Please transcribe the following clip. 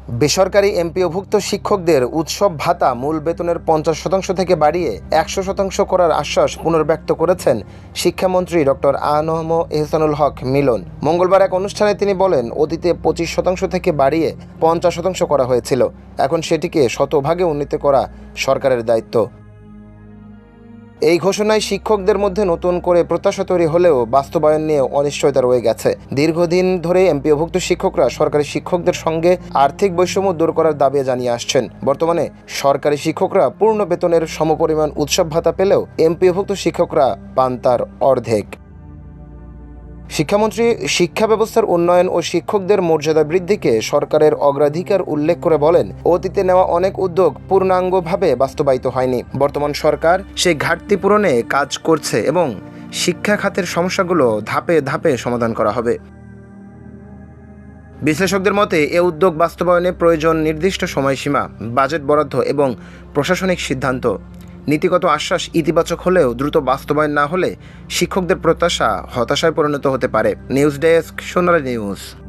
বেসরকারি এমপিওভুক্ত শিক্ষকদের উৎসব ভাতা মূল বেতনের 50% থেকে বাড়িয়ে 100% করার আশ্বাস পুনর্ব্যক্ত করেছেন শিক্ষামন্ত্রী ডক্টর আ.ন.ম এহসানুল হক মিলন। মঙ্গলবার এক অনুষ্ঠানে তিনি বলেন, অতীতে 25% থেকে বাড়িয়ে 50% করা হয়েছিল, এখন সেটিকে শতভাগে উন্নীত করা সরকারের দায়িত্ব। এই ঘোষণায় শিক্ষকদের মধ্যে নতুন করে প্রত্যাশা তৈরি হলেও বাস্তবায়ন নিয়ে অনিশ্চয়তা রয়ে গেছে। দীর্ঘদিন ধরে এমপিওভুক্ত শিক্ষকরা সরকারি শিক্ষকদের সঙ্গে আর্থিক বৈষম্য দূর করার দাবি জানিয়ে আসছেন। বর্তমানে সরকারি শিক্ষকরা পূর্ণ বেতনের সমপরিমাণ উৎসব ভাতা পেলেও এমপিওভুক্ত শিক্ষকরা পান তার অর্ধেক। শিক্ষামন্ত্রী শিক্ষা ব্যবস্থার উন্নয়ন ও শিক্ষকদের মর্যাদা বৃদ্ধিকে সরকারের অগ্রাধিকার উল্লেখ করে বলেন, অতীতে নেওয়া অনেক উদ্যোগ পূর্ণাঙ্গভাবে বাস্তবায়িত হয়নি। বর্তমান সরকার সেই ঘাটতি পূরণে কাজ করছে এবং শিক্ষা খাতের সমস্যাগুলো ধাপে ধাপে সমাধান করা হবে। বিশ্লেষকদের মতে এ উদ্যোগ বাস্তবায়নে প্রয়োজন নির্দিষ্ট সময়সীমা, বাজেট বরাদ্দ এবং প্রশাসনিক সিদ্ধান্ত। নীতিগত আশ্বাস ইতিবাচক হলেও দ্রুত বাস্তবায়ন না হলে শিক্ষকদের প্রত্যাশা হতাশায় পরিণত হতে পারে। নিউজ ডেস্ক, সোনালী নিউজ।